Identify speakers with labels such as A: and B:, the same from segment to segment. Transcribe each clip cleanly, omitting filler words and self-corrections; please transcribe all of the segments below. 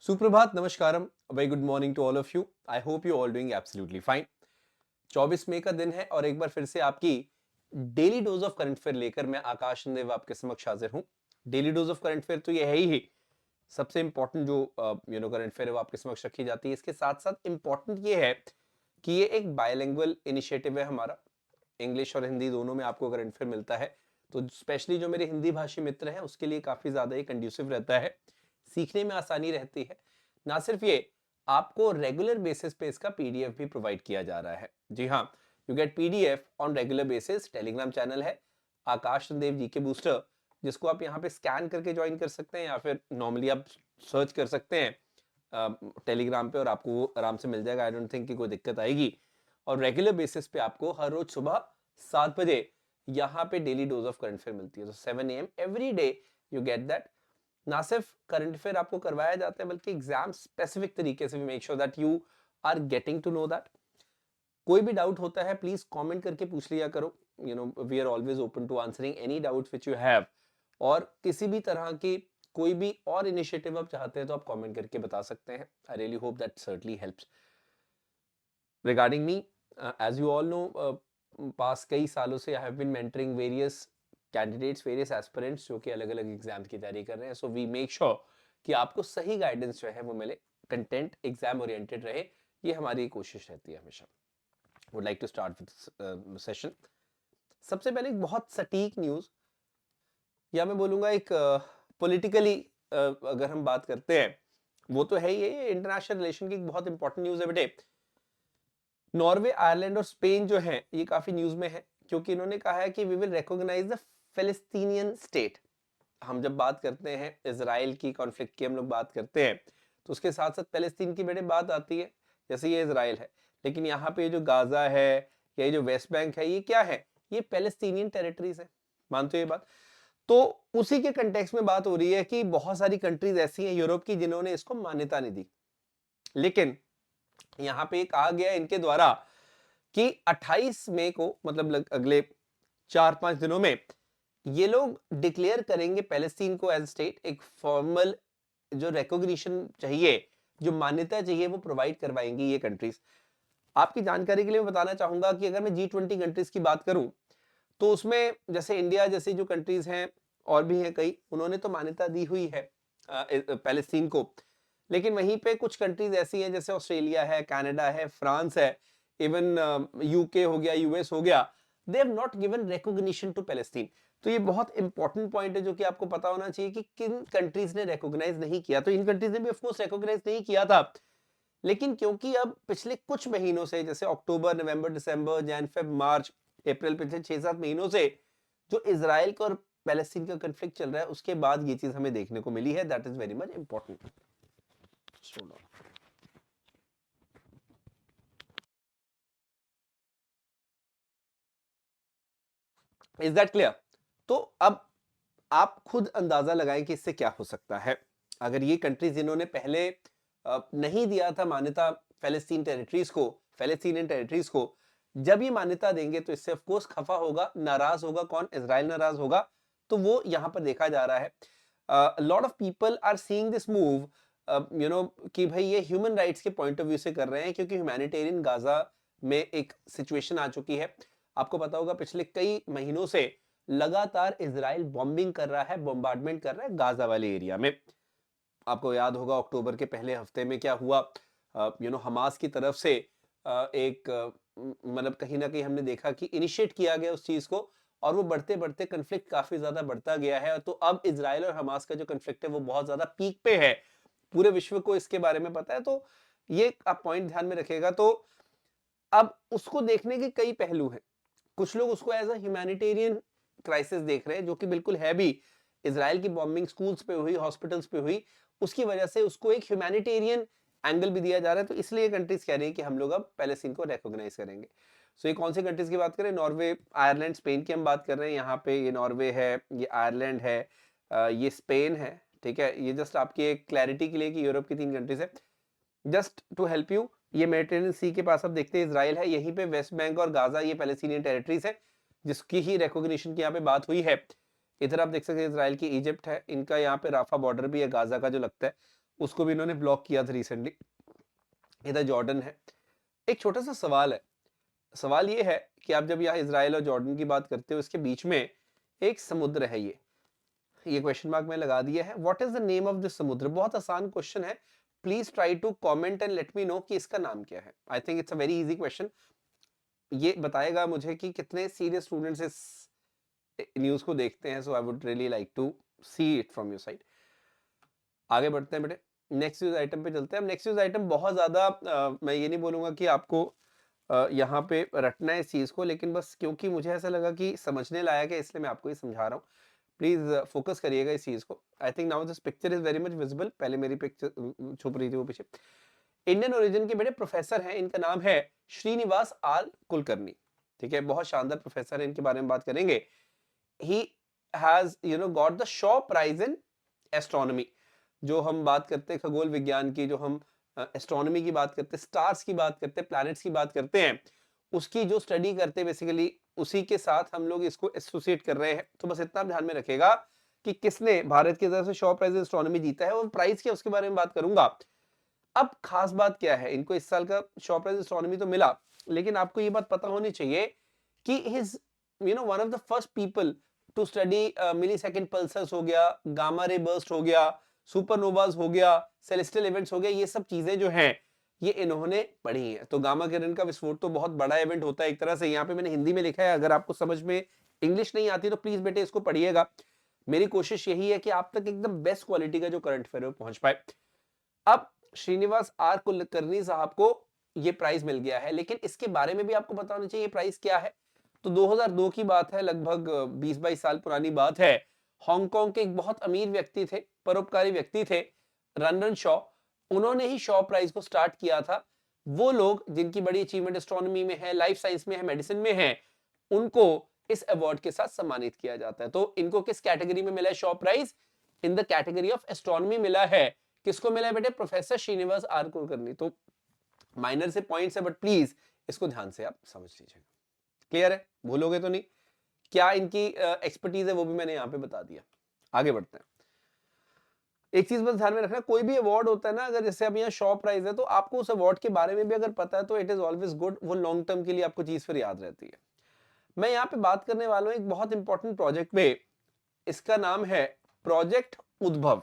A: सुप्रभात, नमस्कारम, very good morning to all of you. I hope you all doing absolutely fine. 24 मई का दिन है और एक बार फिर से आपकी daily dose of current affair लेकर मैं आकाश देव आपके समक्ष हाजिर हूँ। Daily dose of current affair तो ये है ही सबसे इंपॉर्टेंट जो करंट अफेयर है वो आपके समक्ष रखी जाती है। इसके साथ साथ इंपॉर्टेंट ये है कि ये एक बायलिंगुअल इनिशिएटिव है हमारा। इंग्लिश और हिंदी दोनों में आपको करंट अफेयर मिलता है, तो स्पेशली जो मेरे हिंदी भाषी मित्र हैं उसके लिए काफी ज्यादा ये कंड्यूसिव रहता है, सीखने में आसानी रहती है। ना सिर्फ ये, आपको रेगुलर बेसिस पे इसका पीडीएफ भी प्रोवाइड किया जा रहा है। जी हाँ, you get PDF on regular basis. Telegram channel है आकाश देव जी के बूस्टर, जिसको आप यहाँ पे स्कैन करके ज्वाइन कर सकते हैं या फिर नॉर्मली आप सर्च कर सकते हैं टेलीग्राम पे और आपको वो आराम से मिल जाएगा। आई डोंट थिंक कि कोई दिक्कत आएगी। और रेगुलर बेसिस पे आपको हर रोज सुबह 7 बजे यहाँ पे daily dose of current affair मिलती है। तो 7 AM every day you get that. ना सिर्फ करंट अफेयर आपको करवाया जाता है बल्कि एग्जाम स्पेसिफिक तरीके से भी make sure that you are getting to know that. कोई भी डाउट होता है प्लीज कमेंट करके पूछ लिया करो। We are always open to answering any doubts which you have. और किसी भी तरह की कोई भी और इनिशिएटिव आप चाहते हैं तो आप कमेंट करके बता सकते हैं। I really hope that certainly helps. Regarding me, as you all know, पास कई सालों से I have been mentoring various candidates, various aspirants जो कि अलग अलग एग्जाम्स की तैयारी कर रहे हैं। सो वी मेक श्योर कि आपको सही गाइडेंस जो है वो मिले, कंटेंट एग्जाम ओरिएंटेड रहे। ये हमारी कोशिश रहती है हमेशा। Would like to start with session. सबसे पहले एक बहुत सटीक न्यूज, या मैं बोलूंगा एक पॉलिटिकली अगर हम बात करते हैं, वो तो है ही, ये इंटरनेशनल रिलेशन की एक बहुत इंपॉर्टेंट न्यूज है बेटे। नॉर्वे, आयरलैंड और स्पेन जो है ये काफी न्यूज में है, क्योंकि इन्होंने कहा है कि we will recognise the Palestinian state. हम जब बात करते हैं इसराइल की कॉन्फ्लिक्ट की, हम लोग बात करते हैं, तो उसके साथ साथ फिलिस्तीन की बेटे बात आती है। जैसे ये इसराइल है, लेकिन यहाँ पे जो गाजा है या ये जो वेस्ट बैंक है, ये क्या है? ये पैलेस्टीनियन टेरिटरीज है। मानते हो ये बात? तो उसी के कंटेक्स्ट में बात हो रही है कि बहुत सारी कंट्रीज ऐसी हैं यूरोप की जिन्होंने इसको मान्यता नहीं दी। लेकिन यहाँ पे कहा गया इनके द्वारा कि 28 मई को, मतलब अगले 4-5 दिनों में, ये लोग डिक्लेयर करेंगे पैलेस्टीन को एज स्टेट। एक फॉर्मल जो रिकॉग्निशन चाहिए, जो मान्यता चाहिए, वो प्रोवाइड करवाएंगी ये कंट्रीज। आपकी जानकारी के लिए मैं बताना चाहूंगा कि अगर मैं G20 कंट्रीज की बात करूं, तो उसमें जैसे इंडिया जैसी जो कंट्रीज हैं और भी हैं कई, उन्होंने तो मान्यता दी हुई है पैलेस्तीन को। लेकिन वहीं पे कुछ कंट्रीज ऐसी हैं जैसे ऑस्ट्रेलिया है, कनाडा है, फ्रांस है, इवन यूके हो गया, यूएस हो गया, they have not given recognition to Palestine. तो ये बहुत इंपॉर्टेंट पॉइंट है जो कि आपको पता होना चाहिए कि किन कंट्रीज ने रिकॉग्नाइज नहीं किया। तो इन कंट्रीज ने भी ऑफ कोर्स रिकॉग्नाइज नहीं किया था, लेकिन क्योंकि अब पिछले कुछ महीनों से, जैसे अक्टूबर, नवंबर, दिसंबर, जन, फेब, मार्च, अप्रैल, पिछले 6-7 महीनों से जो इजराइल का और पैलेस्टीन का कॉन्फ्लिक्ट चल रहा है, उसके बाद ये चीज हमें देखने को मिली है। That is very much important. Is that clear? तो अब आप खुद अंदाजा लगाएं कि इससे क्या हो सकता है। अगर ये कंट्रीज जिन्होंने पहले नहीं दिया था मान्यता फैलेस्तीन टेरिटरीज को, फैलेस्तीनियन टेरिटरीज को, जब ये मान्यता देंगे तो इससे ऑफ कोर्स खफा होगा, नाराज होगा कौन? इजराइल नाराज होगा। तो वो यहां पर देखा जा रहा है। Lot of people are seeing this move, कि भाई ये ह्यूमन राइट्स के पॉइंट ऑफ व्यू से कर रहे हैं, क्योंकि ह्यूमैनिटेरियन गाजा में एक सिचुएशन आ चुकी है। आपको पता होगा पिछले कई महीनों से लगातार इजराइल बॉम्बिंग कर रहा है, बॉम्बार्डमेंट कर रहा है गाजा वाले एरिया में। आपको याद होगा अक्टूबर के पहले हफ्ते में क्या हुआ, हमास की तरफ से एक मतलब कहीं ना कहीं हमने देखा कि इनिशिएट किया गया उस चीज को, और वो बढ़ते बढ़ते कन्फ्लिक्ट काफी ज्यादा बढ़ता गया है। तो अब इजराइल और हमास का जो कन्फ्लिक्ट है वो बहुत ज्यादा पीक पे है। पूरे विश्व को इसके बारे में पता है। तो ये आप पॉइंट ध्यान में रखेगा। तो अब उसको देखने के कई पहलू हैं। कुछ लोग उसको एज अ ह्यूमैनिटेरियन क्राइसिस देख रहे हैं, जो कि बिल्कुल है भी। इजराइल की बॉम्बिंग स्कूल्स पे हुई, हॉस्पिटल्स पे हुई, उसकी वजह से उसको एक ह्यूमैनिटेरियन एंगल भी दिया जा रहा है। तो इसलिए कंट्रीज कह रही है कि हम लोग अब पैलेस्टीन को रिकॉग्नाइज करेंगे। सो ये कौन सी कंट्रीज की बात करें? नॉर्वे, आयरलैंड, स्पेन की हम बात कर रहे हैं। यहाँ पे ये नॉर्वे है, ये आयरलैंड है, ये स्पेन है। ठीक है, ये जस्ट आपकी एक क्लैरिटी के लिए कि यूरोप की 3 कंट्रीज है। जस्ट टू हेल्प यू, ये मेडिटेरेनियन सी के पास आप देखते हैं इजराइल है, यहीं पे वेस्ट बैंक और गाजा ये पैलेस्टीनियन टेरिटरीज है, जिसकी ही रिकॉग्निशन की यहाँ पे बात हुई है। इधर आप देख सकते हैं इजराइल की इजिप्ट है, इनका यहाँ पे राफा बॉर्डर भी है गाजा का जो लगता है, उसको भी इन्होंने ब्लॉक किया था रिसेंटली। इधर जॉर्डन है। एक छोटा सा सवाल है, सवाल ये है कि आप जब यहाँ इजराइल और जॉर्डन की बात करते हो, इसके बीच में एक समुद्र है, ये क्वेश्चन मार्क में लगा दिया है। What is the name of this समुद्र? बहुत आसान क्वेश्चन है, please try to comment and let me know कि इसका नाम क्या है। I think it's a very easy question. ये बताएगा मुझे कि कितने सीरियस स्टूडेंट्स इस न्यूज को देखते हैं। So I would really like to see it from your side. आगे बढ़ते हैं बेटे, नेक्स्ट न्यूज आइटम पे चलते हैं। नेक्स्ट न्यूज आइटम बहुत ज्यादा मैं ये नहीं बोलूंगा कि आपको यहाँ पे रटना है इस चीज को, लेकिन बस क्योंकि मुझे ऐसा लगा कि समझने लायक है, इसलिए मैं आपको ये समझा रहा हूँ। प्लीज फोकस करिएगा इस चीज को। I think now this picture is very much visible. पहले मेरी पिक्चर छुप रही थी वो पीछे। इंडियन ओरिजिन के बेटे प्रोफेसर हैं, इनका नाम है श्रीनिवास आर कुलकर्णी। ठीक है, बहुत शानदार प्रोफेसर है, इनके बारे में बात करेंगे। He has got the Shaw prize in astronomy. जो हम बात करते हैं खगोल विज्ञान की, जो हम एस्ट्रोनॉमी की बात करते हैं, स्टार्स की बात करते हैं, प्लैनेट्स की बात करते हैं, उसकी जो स्टडी करते हैं बेसिकली, उसी के साथ हम लोग इसको एसोसिएट कर रहे हैं। तो बस इतना ध्यान में रखेगा कि किसने भारत की तरफ से शॉ प्राइज एस्ट्रोनॉमी जीता है और प्राइस क्या, उसके बारे में बात करूंगा। अब खास बात क्या है, इनको इस साल का शॉ प्राइज एस्ट्रोनॉमी तो मिला, लेकिन आपको ये बात पता होनी चाहिए कि his one of the first people to study millisecond pulsars हो गया, गामा रे बर्स्ट हो गया, सुपरनोवाज हो गया, सेलेस्टियल इवेंट्स हो गया, ये सब चीजें जो हैं ये इन्होंने पढ़ी हैं। तो गामा किरण का विस्फोट तो बहुत बड़ा इवेंट होता है एक तरह से। यहाँ पे मैंने हिंदी में लिखा है, अगर आपको समझ में इंग्लिश नहीं आती तो प्लीज बेटे इसको पढ़िएगा। मेरी कोशिश यही है कि आप तक एकदम बेस्ट क्वालिटी का जो करंट अफेयर पहुंच पाए। अब श्रीनिवास आर कुलकर्णी साहब को ये प्राइज मिल गया है, लेकिन इसके बारे में भी आपको पता होना चाहिए प्राइज क्या है। तो 2002 की बात है, लगभग 20-22 साल पुरानी बात है। हांगकांग के एक बहुत अमीर व्यक्ति थे, परोपकारी व्यक्ति थे, रनरन शॉ, उन्होंने ही शॉ प्राइज को स्टार्ट किया था। वो लोग जिनकी बड़ी अचीवमेंट एस्ट्रोनॉमी में है, लाइफ साइंस में है, मेडिसिन में है, उनको इस अवार्ड के साथ सम्मानित किया जाता है। तो इनको किस कैटेगरी में मिला है Shaw prize? In the category of astronomy मिला है। किसको मिला है बेटे? Professor Shrinivas R Kulkarni. तो माइनर से पॉइंट्स है, बट प्लीज इसको ध्यान से आप समझ लीजिएगा। क्लियर है? भूलोगे तो नहीं। क्या इनकी एक्सपर्टीज है वो भी मैंने यहाँ पे बता दिया। आगे बढ़ते हैं। एक चीज बस ध्यान में रखना, कोई भी अवार्ड होता है ना, अगर जैसे अब यहाँ शॉ प्राइज है, तो आपको उस अवार्ड के बारे में भी अगर पता है तो इट इज ऑलवेज गुड। वो लॉन्ग टर्म के लिए आपको चीज फिर याद रहती है। मैं यहाँ पे बात करने वाला हूँ एक बहुत इंपॉर्टेंट प्रोजेक्ट पे। इसका नाम है प्रोजेक्ट उद्भव।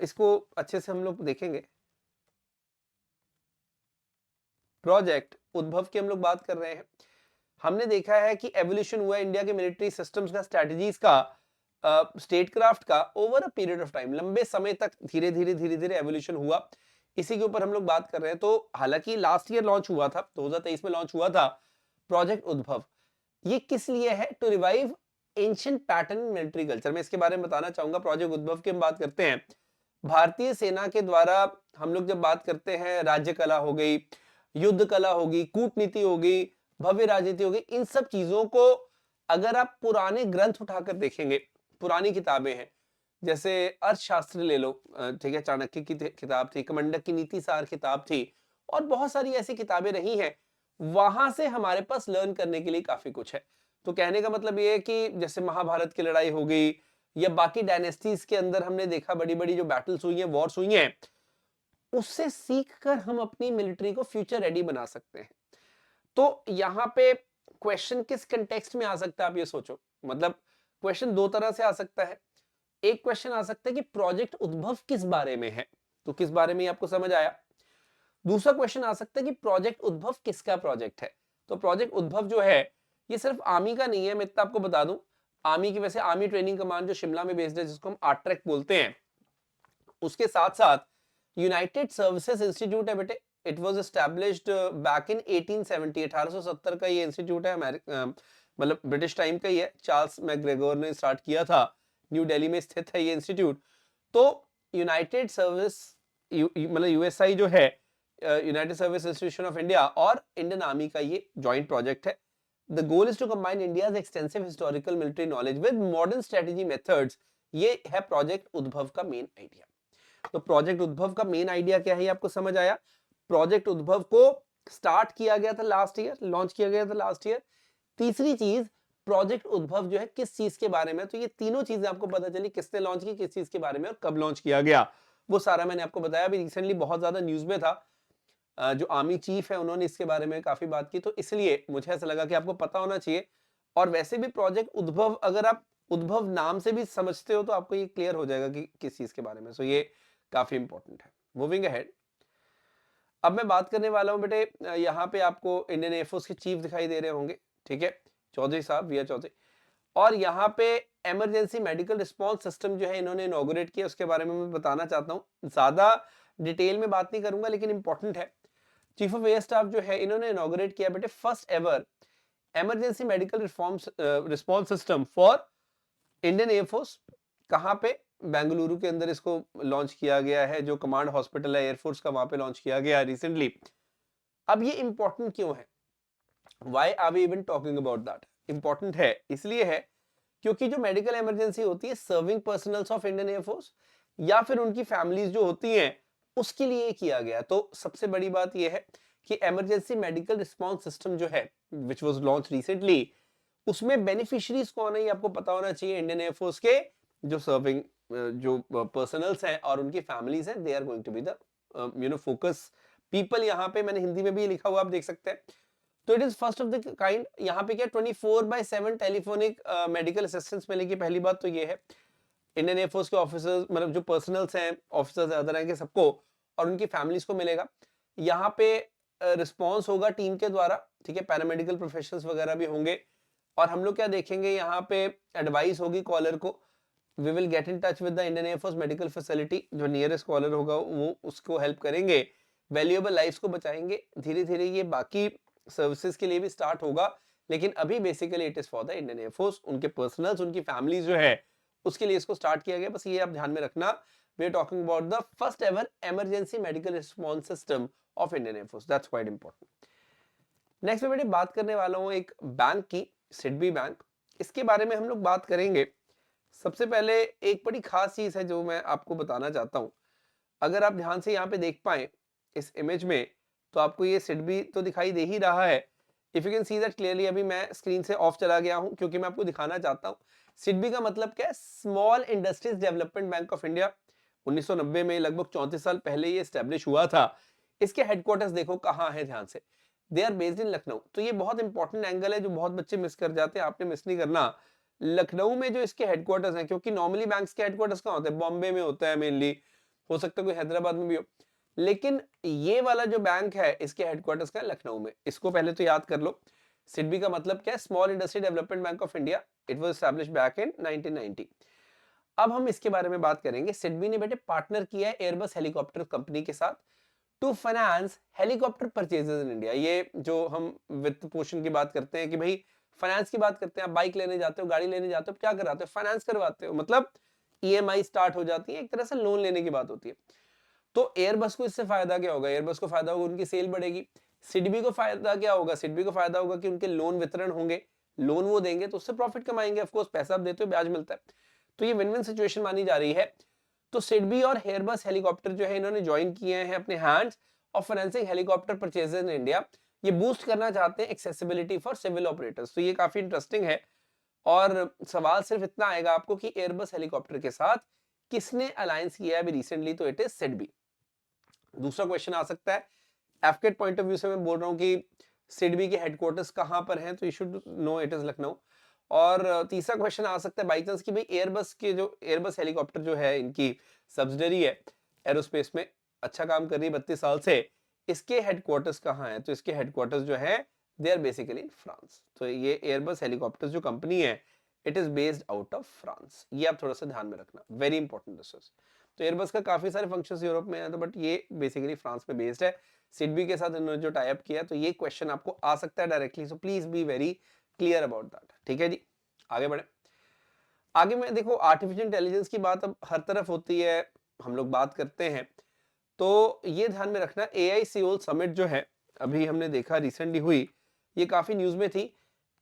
A: इसको अच्छे से हम लोग देखेंगे। प्रोजेक्ट उद्भव की हम लोग बात कर रहे हैं। हमने देखा है कि एवोल्यूशन हुआ इंडिया के मिलिट्री सिस्टम्स का, स्ट्रेटजीज का, स्टेट क्राफ्ट का over a period of time, लंबे समय तक धीरे धीरे एवोल्यूशन हुआ। इसी के ऊपर हम लोग बात कर रहे हैं। तो हालांकि लास्ट ईयर लॉन्च हुआ था, 2023 में लॉन्च हुआ था प्रोजेक्ट उद्भव। ये किस लिए है? To revive ancient pattern military culture. मैं इसके बारे में बताना चाहूंगा। प्रोजेक्ट उद्भव की हम बात करते हैं, भारतीय सेना के द्वारा हम लोग जब बात करते हैं, राज्य कला हो गई, युद्ध कला होगी, कूटनीति होगी, भव्य राजनीति होगी, इन सब चीजों को अगर आप पुराने ग्रंथ उठाकर देखेंगे, पुरानी किताबें हैं, जैसे अर्थशास्त्र ले लो, ठीक है, चाणक्य की किताब थी, कमंडक की नीति सार किताब थी, और बहुत सारी ऐसी किताबें रही हैं। वहां से हमारे पास लर्न करने के लिए काफी कुछ है। तो कहने का मतलब ये है कि जैसे महाभारत की लड़ाई हो गई, या बाकी डायनेस्टीज के अंदर हमने देखा बड़ी बड़ी जो बैटल्स हुई हैं, वॉर्स हुई हैं, उससे सीख कर हम अपनी मिलिट्री को फ्यूचर रेडी बना सकते हैं। तो यहाँ पे क्वेश्चन किस कंटेक्स्ट में आ सकता है, आप ये सोचो। मतलब क्वेश्चन दो तरह से आ सकता है। एक क्वेश्चन आ सकता है कि प्रोजेक्ट उद्भव किस बारे में है, तो किस बारे में आपको समझ आया। दूसरा क्वेश्चन आ सकता है कि प्रोजेक्ट उद्भव किसका प्रोजेक्ट है। तो प्रोजेक्ट उद्भव जो है ये सिर्फ आर्मी का नहीं है, मैं इतना आपको बता दूं। आर्मी की, वैसे आर्मी ट्रेनिंग कमांड जो शिमला में बेस्ड है, जिसको हम आर्ट्रैक बोलते हैं, उसके साथ साथ यूनाइटेड सर्विसेज इंस्टीट्यूट है बेटे। It was established back in 1870, 1870 का ये इंस्टीट्यूट है, मतलब ब्रिटिश टाइम का ही है। चार्ल्स मैकग्रेगोर ने स्टार्ट किया था, न्यू दिल्ली में स्थित है ये इंस्टीट्यूट। तो यूनाइटेड सर्विस, मतलब यूएसआई जो है, United Service Institution of India, और इंडियन आर्मी का ये जॉइंट प्रोजेक्ट है। The goal is to combine India's extensive historical military knowledge with modern strategy methods. ये है प्रोजेक्ट उद्भव का मेन आइडिया। तो प्रोजेक्ट उद्भव का मेन आइडिया क्या है, आपको समझ आया। प्रोजेक्ट उद्भव को स्टार्ट किया गया था लास्ट ईयर, लॉन्च किया गया था लास्ट ईयर। तीसरी चीज, प्रोजेक्ट उद्भव जो है किस चीज के बारे में, तो ये तीनों चीजें आपको पता चली, किसने लॉन्च की, किस चीज के बारे में, और कब लॉन्च किया गया। वो सारा मैंने आपको बताया। अभी रिसेंटली बहुत ज्यादा न्यूज में था, जो आर्मी चीफ है उन्होंने इसके बारे में काफी बात की, तो इसलिए मुझे ऐसा लगा कि आपको पता होना चाहिए। और वैसे भी प्रोजेक्ट उद्भव, अगर आप उद्भव नाम से भी समझते हो तो आपको ये क्लियर हो जाएगा कि किस चीज के बारे में। सो ये काफी इंपॉर्टेंट है। मूविंग अहेड, अब मैं बात करने वाला हूं बेटे, यहाँ पे आपको इंडियन एयरफोर्स के चीफ दिखाई दे रहे होंगे, ठीक है, चौधरी साहब, वी आर चौधरी। और यहाँ पे इमरजेंसी मेडिकल रिस्पांस सिस्टम जो है इन्होंने इनॉग्रेट किया, उसके बारे में मैं बताना चाहता हूँ। ज्यादा डिटेल में बात नहीं करूंगा लेकिन इंपॉर्टेंट है। चीफ ऑफ एयर स्टाफ जो है इन्होंने इनॉग्रेट किया बेटे first ever emergency medical response system for Indian air force. कहाँ पे? बेंगलुरु के अंदर इसको लॉन्च किया गया है, जो कमांड हॉस्पिटल है एयरफोर्स का, वहां पे लॉन्च किया गया है रिसेंटली। अब ये इंपॉर्टेंट क्यों है? Why are we even talking about that? Important है इसलिए है क्योंकि जो मेडिकल इमरजेंसी होती है serving personnels of Indian Air Force या फिर उनकी फैमिलीज जो होती हैं, उसके लिए किया गया। तो सबसे बड़ी बात यह है कि इमरजेंसी मेडिकल रिस्पांस सिस्टम जो है विच वाज लॉन्च रिसेंटली, उसमें बेनिफिशियरीज कौन है ये आपको पता होना चाहिए। इंडियन एयरफोर्स के जो सर्विंग जो पर्सनल्स हैं और उनकी फैमिलीज हैं, they are going to be the focus people. यहाँ पे मैंने हिंदी में भी लिखा हुआ, आप देख सकते हैं। तो it is first of the kind. यहाँ पे क्या 24/7 टेलीफोनिक मेडिकल असिस्टेंस मिलेगी। पहली बात तो ये है इंडियन एयरफोर्स के ऑफिसर्स, मतलब जो पर्सनल्स हैं, ऑफिसर्स अदर रैंक के, सबको और उनकी फैमिलीज को मिलेगा। यहाँ पे रिस्पॉन्स होगा टीम के द्वारा, ठीक है, पैरामेडिकल प्रोफेशनल्स वगैरह भी होंगे। और हम लोग क्या देखेंगे, यहाँ पे एडवाइस होगी कॉलर को। We will get in touch with the Indian Air Force medical facility, जो नियरेस्ट कॉलर होगा वो उसको हेल्प करेंगे, वैल्यूएबल लाइफ्स को बचाएंगे। धीरे धीरे ये बाकी सर्विसेज के लिए भी स्टार्ट होगा, लेकिन अभी basically it is for the Indian air force, उनके पर्सनल्स, उनकी फैमिलीज जो है उसके लिए इसको स्टार्ट किया गया। बस ये आप ध्यान में रखना, we are talking about the first ever emergency medical response system of Indian Air Force, that's quite important. Next मैं बात करने वाला हूँ एक बैंक की, सिडबी बैंक। इसके बारे में हम लोग बात करेंगे। सबसे पहले एक बड़ी खास चीज है जो मैं आपको बताना चाहता हूँ। अगर आप ध्यान से यहाँ पे देख पाए इस इमेज में, तो आपको ये सिडबी तो दिखाई दे ही रहा है। If you can see that clearly. अभी मैं स्क्रीन से ऑफ चला गया हूं क्योंकि मैं आपको दिखाना चाहता हूं। सिडबी का मतलब क्या है? Small industries development bank of India. 1990 में, लगभग 34 साल पहले ये स्टैब्लिश हुआ था। इसके हेडक्वार्टर्स देखो कहाँ है, ध्यान से, they are based in Lucknow. तो ये बहुत इंपॉर्टेंट एंगल है जो बहुत बच्चे मिस कर जाते हैं, आपने मिस नहीं करना। लखनऊ में जो इसके हेडक्वार्टर्स हैं, क्योंकि नॉर्मली बैंक्स के हेडक्वार्टर्स कहाँ होते हैं? बॉम्बे में होता है मेनली, हो सकता है कोई हैदराबाद में भी हो, लेकिन ये वाला जो बैंक है इसके हेडक्वार्टर्स का लखनऊ में। इसको पहले तो याद कर लो। सिडबी का मतलब क्या है? Small industry development bank of India. It was established back in 1990। अब हम इसके बारे में बात करेंगे। सिडबी ने बेटे पार्टनर किया है एयरबस हेलीकॉप्टर कंपनी के साथ to finance helicopter purchases in India. ये जो हम वित्त पोषण की बात करते हैं कि भाई फाइनेंस की बात करते हैं, आप बाइक लेने जाते हो, गाड़ी लेने जाते हो, क्या कराते हो? फाइनेंस करवाते हो, मतलब ईएमआई स्टार्ट हो जाती है, एक तरह से लोन लेने की बात होती है। तो एयरबस को इससे फायदा क्या होगा? एयरबस को फायदा होगा, उनकी सेल बढ़ेगी। सिडबी को फायदा क्या होगा? सिडबी को फायदा होगा कि उनके लोन वितरण होंगे, लोन वो देंगे तो उससे प्रॉफिट कमाएंगे। ऑफ कोर्स पैसा आप देते हो, ब्याज मिलता है, तो ये विन विन सिचुएशन मानी जा रही है। तो सिडबी और एयरबस हेलीकॉप्टर जो है इन्होंने ज्वाइन किए हैं अपने hands of financing helicopter purchases in India. ये बूस्ट करना चाहते हैं एक्सेसिबिलिटी फॉर सिविल ऑपरेटर्स। तो ये काफी इंटरेस्टिंग है। और सवाल सिर्फ इतना आएगा आपको कि एयरबस हेलीकॉप्टर के साथ किसने अलायंस किया है अभी रिसेंटली? तो इट इज सिडबी। दूसरा क्वेश्चन आ सकता है, एफकेट पॉइंट ऑफ व्यू से मैं बोल रहा हूँ कि सिडबी के हेडक्वार्टर्स कहाँ पर हैं, तो you should know it is Lucknow. और तीसरा क्वेश्चन आ सकता है बाई चांस कि भाई एयरबस के जो एयरबस हेलीकॉप्टर जो है इनकी सब्सिडरी है एरोस्पेस में, अच्छा काम कर रही है 32 साल से, इसके हेडक्वार्टर्स कहाँ हैं? तो इसके हेडक्वार्टर्स जो है they are basically in France. तो ये एयरबस हेलीकॉप्टर्स जो कंपनी है it is based out of France. ये आप थोड़ा सा ध्यान में रखना, वेरी इंपॉर्टेंट दिस इज। तो एयरबस का काफी सारे फंक्शंस यूरोप में है, तो बट ये बेसिकली फ्रांस में बेस्ड है। सिडबी के साथ इन्होंने जो टाई अप किया, तो ये क्वेश्चन आपको आ सकता है directly, so please be very clear about that. ठीक है जी, आगे बढ़े। आगे में देखो, आर्टिफिशियल इंटेलिजेंस की बात अब हर तरफ होती है, हम लोग बात करते हैं, तो ये ध्यान में रखना। एआई सियोल समिट जो है अभी हमने देखा रिसेंटली हुई, ये काफी न्यूज में थी।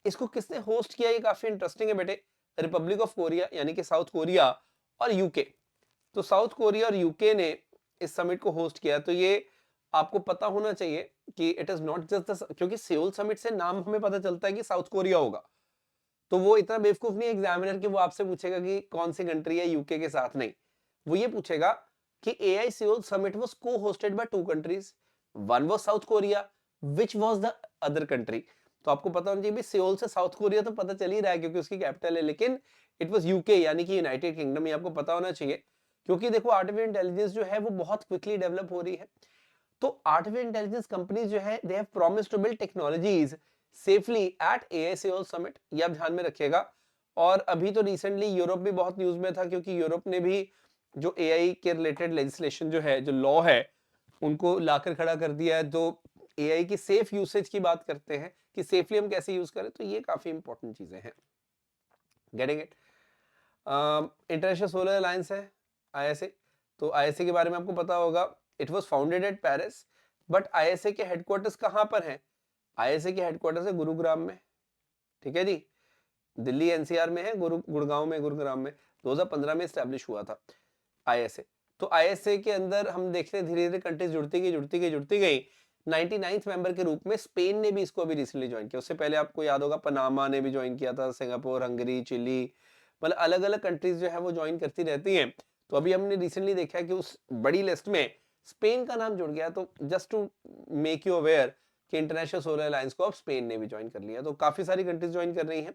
A: इसको किसने होस्ट किया? ये काफी इंटरेस्टिंग है बेटे। रिपब्लिक ऑफ कोरिया यानी कि साउथ कोरिया और यूके। तो साउथ कोरिया और यूके ने इस समिट को होस्ट किया। तो ये आपको पता होना चाहिए कि इट इज नॉट जस्ट, क्योंकि सियोल समिट से नाम हमें पता चलता है कि साउथ कोरिया होगा, तो वो इतना बेवकूफ नहीं एग्जामिनर कि वो आपसे पूछेगा कि कौन सी कंट्री है यूके के साथ। नहीं, वो ये पूछेगा कि AI Seoul Summit was co-hosted by two countries. One was South Korea, which was the other country. तो आपको पता होना चाहिए भी सियोल से साउथ कोरिया तो पता चल ही रहा है क्योंकि उसकी कैपिटल है, लेकिन इट वाज यूके यानी कि यूनाइटेड किंगडम, ये आपको पता होना चाहिए क्योंकि देखो आर्टिफिशियल इंटेलिजेंस जो है वो बहुत क्विकली डेवलप हो रही है। तो आर्टिफिशियल इंटेलिजेंस कंपनीज जो है they have promised to build technologies safely at AI Seoul summit, ये आप ध्यान में रखिएगा। और अभी तो रिसेंटली यूरोप भी बहुत न्यूज में था क्योंकि यूरोप ने भी जो एआई के रिलेटेड लेजिस्लेशन जो है, जो लॉ है, उनको लाकर खड़ा कर दिया है। तो एआई की सेफ यूसेज की बात करते हैं कि सेफली हम कैसे यूज करें, तो ये काफी इंपॉर्टेंट चीजें हैं। Getting it. International solar alliance है आईएसए, तो आईएसए के बारे में आपको पता होगा, it was founded eight Paris, but ISA के हेडक्वार्टर्स कहां पर हैं? आईएसए के हेडक्वार्टर्स है गुरुग्राम में, ठीक है जी। दिल्ली एनसीआर में है, गुड़गांव में, गुरुग्राम में। 2015 में स्टैब्लिश हुआ था आईएसए। तो आईएसए के अंदर हम देखते हैं धीरे धीरे कंट्रीज जुड़ती गई। 99th मेंबर के रूप में स्पेन ने भी इसको अभी रिसेंटली ज्वाइन किया। उससे पहले आपको याद होगा पनामा ने भी ज्वाइन किया था, सिंगापुर, हंगरी, चिली, मतलब अलग अलग कंट्रीज जो है वो ज्वाइन करती रहती हैं। तो अभी हमने रिसेंटली देखा है कि उस बड़ी लिस्ट में स्पेन का नाम जुड़ गया। तो just to make you aware कि इंटरनेशनल सोलर अलायंस को अब स्पेन ने भी ज्वाइन कर लिया। तो काफी सारी कंट्रीज ज्वाइन कर रही हैं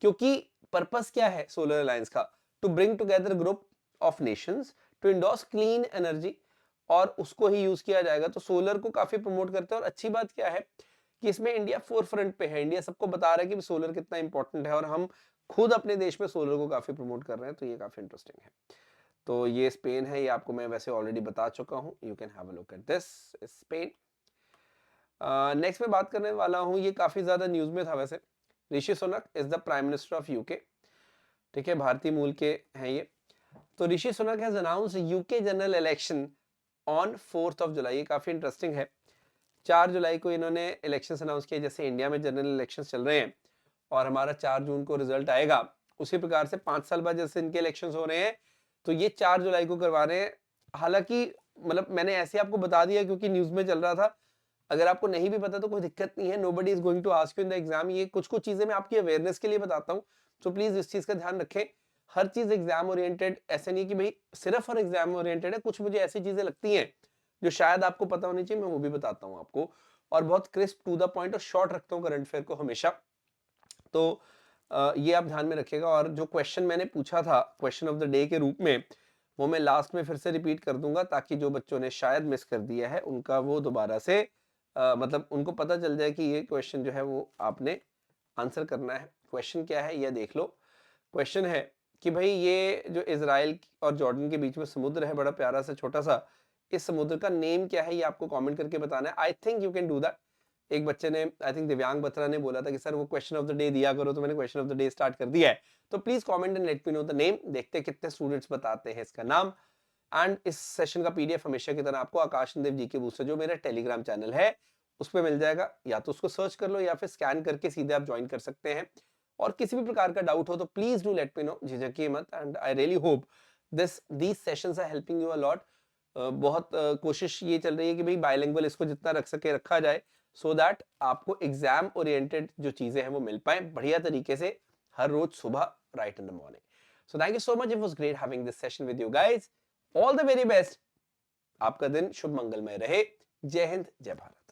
A: क्योंकि पर्पस क्या है सोलर अलायंस का? To bring together group of nations to endorse clean energy, और उसको ही यूज किया जाएगा। तो सोलर को काफी प्रमोट करते हैं। और अच्छी बात क्या है कि इसमें इंडिया फोर फ्रंट पे है। इंडिया सबको बता रहा है कि सोलर कितना इंपॉर्टेंट है और हम खुद अपने देश में सोलर को काफी प्रमोट कर रहे हैं। तो ये काफी इंटरेस्टिंग है। तो ये स्पेन है, ये आपको मैं वैसे ऑलरेडी बता चुका हूं। You can have a look at this, Spain. Next में बात करने वाला हूं, ये काफी ज्यादा न्यूज में था वैसे। Rishi Sunak is the prime minister of UK, ठीक है, भारतीय मूल के हैं ये। तो Rishi Sunak has announced UK general election on 4th of July। ये काफी इंटरेस्टिंग है। 4 जुलाई को इन्होंने इलेक्शंस अनाउंस किए, जैसे इंडिया में जनरल इलेक्शंस चल रहे हैं और हमारा 4 जून को रिजल्ट आएगा, उसी प्रकार से 5 साल बाद जैसे इनके इलेक्शंस हो रहे हैं, तो ये 4 जुलाई को करवा रहे हैं। हालांकि मतलब मैंने ऐसे आपको बता दिया क्योंकि न्यूज में चल रहा था। अगर आपको नहीं भी पता तो कोई दिक्कत नहीं है, nobody is going to ask you in the exam. ये कुछ चीजें मैं आपकी अवेयरनेस के लिए बताता हूँ, तो प्लीज इस चीज का ध्यान रखें। हर चीज एग्जाम ओरिएंटेड ऐसे नहीं कि भाई सिर्फ और एग्जाम ओरिएंटेड है। कुछ मुझे ऐसी चीजें लगती हैं जो शायद आपको पता होनी चाहिए, मैं वो भी बताता हूँ आपको। और बहुत क्रिस्प टू द पॉइंट और शॉर्ट रखता हूँ करंट अफेयर को हमेशा। तो ये आप ध्यान में रखिएगा। और जो क्वेश्चन मैंने पूछा था क्वेश्चन ऑफ द डे के रूप में, वो मैं लास्ट में फिर से रिपीट कर दूंगा ताकि जो बच्चों ने शायद मिस कर दिया है उनका वो दोबारा से मतलब उनको पता चल जाए कि ये क्वेश्चन जो है वो आपने आंसर करना है। क्वेश्चन क्या है ये देख लो। क्वेश्चन है कि भाई ये जो इजराइल और जॉर्डन के बीच में समुद्र है, बड़ा प्यारा सा छोटा सा, इस समुद्र का नेम क्या है ये आपको कमेंट करके बताना है। I think you can do that. एक बच्चे ने, आई थिंक दिव्यांग बत्रा ने बोला था कि सर वो क्वेश्चन ऑफ द डे दिया करो, तो मैंने question of the day start कर दिया है। तो please comment and let me know the name. देखते हैं कितने स्टूडेंट्स बताते हैं इसका नाम। एंड इस सेशन का पीडीएफ हमेशा की तरह आपको आकाश देव जी के बूस्टर जो मेरा टेलीग्राम चैनल है उस पर मिल जाएगा। या तो उसको सर्च कर लो या फिर स्कैन करके सीधे आप ज्वाइन कर सकते हैं। और किसी भी प्रकार का डाउट हो तो please do let me know, झिझकिए मत। And I really hope these sessions are helping you a lot. बहुत कोशिश ये चल रही है कि भाई बायलिंगुअल इसको जितना रख सके रखा जाए, सो दैट आपको एग्जाम ओरिएंटेड जो चीजें हैं वो मिल पाए बढ़िया तरीके से हर रोज सुबह right in the morning. So thank you so much, it was great having this session with you guys. All the very best. आपका दिन शुभ मंगलमय रहे। जय हिंद, जय भारत।